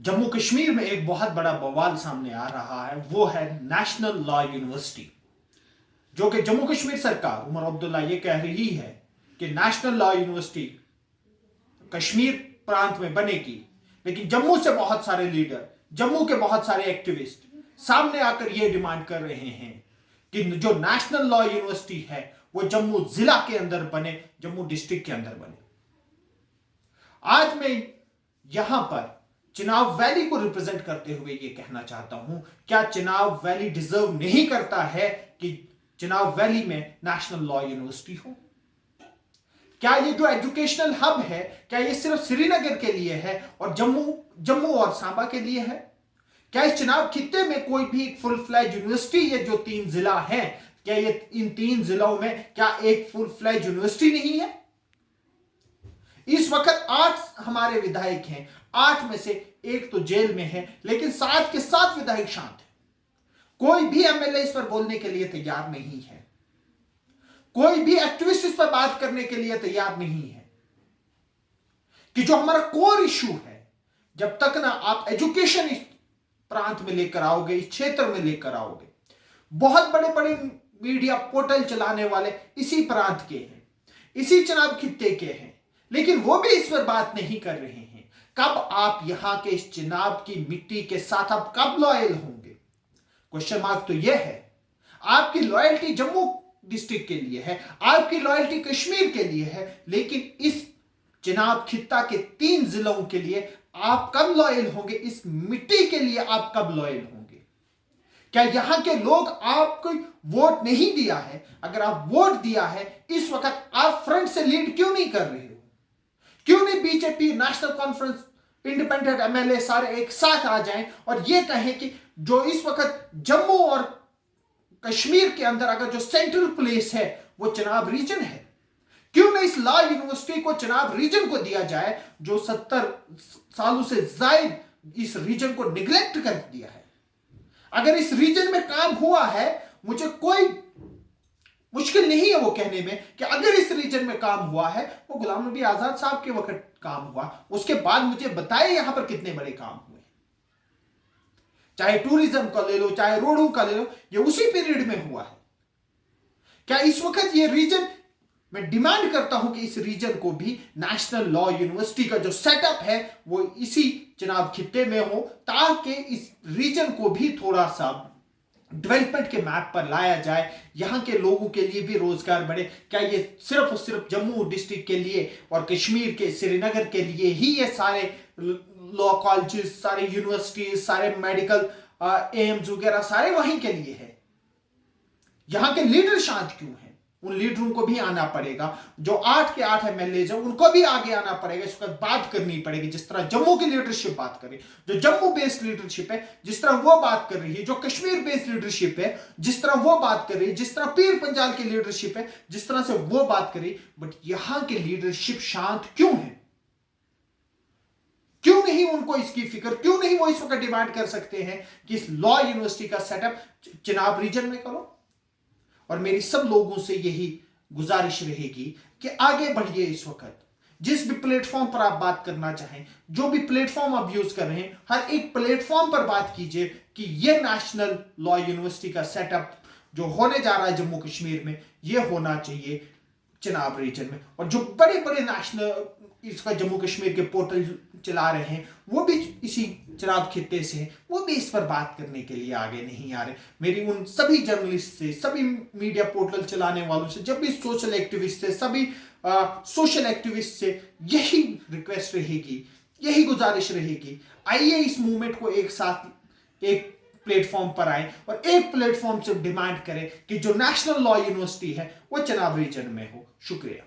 जम्मू कश्मीर में एक बहुत बड़ा बवाल सामने आ रहा है, वो है नेशनल लॉ यूनिवर्सिटी। जो कि जम्मू कश्मीर सरकार उमर अब्दुल्ला ये कह रही है कि नेशनल लॉ यूनिवर्सिटी कश्मीर प्रांत में बनेगी, लेकिन जम्मू से बहुत सारे लीडर, जम्मू के बहुत सारे एक्टिविस्ट सामने आकर यह डिमांड कर रहे हैं कि जो नेशनल लॉ यूनिवर्सिटी है वो जम्मू जिला के अंदर बने, जम्मू डिस्ट्रिक्ट के अंदर बने। आज मैं यहां पर चिनाब वैली को रिप्रेजेंट करते हुए यह कहना चाहता हूं, क्या चिनाब वैली डिजर्व नहीं करता है कि चिनाब वैली में नेशनल लॉ यूनिवर्सिटी हो? क्या ये जो एजुकेशनल हब है, क्या ये सिर्फ श्रीनगर के लिए है और जम्मू और सांबा के लिए है? क्या इस चिनाब खित्ते में कोई भी एक फुल फ्लैज यूनिवर्सिटी, ये जो 3 जिला हैं, क्या ये इन 3 जिलों में क्या एक फुल फ्लैज यूनिवर्सिटी नहीं है? इस वक्त 8 हमारे विधायक हैं, 8 में से एक तो जेल में है, लेकिन 7 के 7 विधायक शांत है। कोई भी एमएलए इस पर बोलने के लिए तैयार नहीं है, कोई भी एक्टिविस्ट इस पर बात करने के लिए तैयार नहीं है कि जो हमारा कोर इशू है, जब तक ना आप एजुकेशन इस प्रांत में लेकर आओगे, इस क्षेत्र में लेकर आओगे। बहुत बड़े बड़े मीडिया पोर्टल चलाने वाले इसी प्रांत के हैं, इसी चिनाब खित्ते के हैं, लेकिन वो भी इस पर बात नहीं कर रहे हैं। कब आप यहां के इस चिनाब की मिट्टी के साथ आप कब लॉयल होंगे? क्वेश्चन मार्क तो यह है। आपकी लॉयल्टी जम्मू डिस्ट्रिक्ट के लिए है, आपकी लॉयल्टी कश्मीर के लिए है, लेकिन इस चिनाब खित्ता के 3 जिलों के लिए आप कब लॉयल होंगे? इस मिट्टी के लिए आप कब लॉयल होंगे? क्या यहां के लोग आपको वोट नहीं दिया है? अगर आप वोट दिया है, इस वक्त आप फ्रंट से लीड क्यों नहीं कर रहे हो? क्यों नहीं BJP, national conference, independent MLA सारे एक साथ आ जाएं और यह कहें कि जो इस वक्त जम्मू और कश्मीर के अंदर अगर जो सेंट्रल प्लेस है वो चिनाब रीजन है? क्यों नहीं इस लॉ यूनिवर्सिटी को चिनाब रीजन को दिया जाए, जो 70 सालों से ज्यादा इस रीजन को निग्लेक्ट कर दिया है? अगर इस रीजन में काम हुआ है, मुझे कोई मुश्किल नहीं है वो कहने में कि अगर इस रीजन में काम हुआ है वो गुलाम नबी आजाद साहब के वक्त काम हुआ, उसके बाद मुझे बताए यहां पर कितने बड़े काम हुए। चाहे टूरिज्म का ले लो, चाहे रोडों का ले लो, ये उसी पीरियड में हुआ है। क्या इस वक्त ये रीजन, मैं डिमांड करता हूं कि इस रीजन को भी नेशनल लॉ यूनिवर्सिटी का जो सेटअप है वो इसी चिनाब खित्ते में हो, ताकि इस रीजन को भी थोड़ा सा डेवलपमेंट के मैप पर लाया जाए, यहां के लोगों के लिए भी रोजगार बढ़े। क्या ये सिर्फ और सिर्फ जम्मू डिस्ट्रिक्ट के लिए और कश्मीर के श्रीनगर के लिए ही ये सारे लॉ कॉलेजेस, सारे यूनिवर्सिटीज, सारे मेडिकल एम्स वगैरह सारे वहीं के लिए है? यहां के लीडर शांत क्यों हैं? उन लीडरों को भी आना पड़ेगा। जो 8 के 8 एमएलए हैं उनको भी आगे आना पड़ेगा, इस पर बात करनी पड़ेगी। जिस तरह जम्मू की लीडरशिप बात करे, जो जम्मू बेस्ड लीडरशिप है, जिस तरह वो बात कर रही है, जो कश्मीर बेस्ड लीडरशिप है जिस तरह वो बात कर रही है, जिस तरह पीर पंजाल की लीडरशिप है जिस तरह से वो बात करी, बट यहां की लीडरशिप शांत क्यों है? क्यों नहीं उनको इसकी फिक्र? क्यों नहीं वो इस वक्त डिमांड कर सकते हैं कि इस लॉ यूनिवर्सिटी का सेटअप चिनाब रीजन में करो? और मेरी सब लोगों से यही गुजारिश रहेगी कि आगे बढ़िए। इस वक्त जिस भी प्लेटफॉर्म पर आप बात करना चाहें, जो भी प्लेटफॉर्म आप यूज कर रहे हैं, हर एक प्लेटफॉर्म पर बात कीजिए कि यह नेशनल लॉ यूनिवर्सिटी का सेटअप जो होने जा रहा है जम्मू कश्मीर में, यह होना चाहिए चिनाब रीजन में। और जो बड़े बड़े नेशनल इसका जम्मू कश्मीर के पोर्टल चला रहे हैं वो भी इसी चिनाब खित्ते से हैं, वो भी इस पर बात करने के लिए आगे नहीं आ रहे। मेरी उन सभी जर्नलिस्ट से, सभी मीडिया पोर्टल चलाने वालों से, जब भी सोशल एक्टिविस्ट से, सभी सोशल एक्टिविस्ट से यही रिक्वेस्ट रहेगी, यही गुजारिश रहेगी, आइए इस मूवमेंट को एक साथ एक प्लेटफॉर्म पर आए और एक प्लेटफॉर्म से डिमांड करें कि जो नेशनल लॉ यूनिवर्सिटी है वो चिनाब रीजन में हो। शुक्रिया।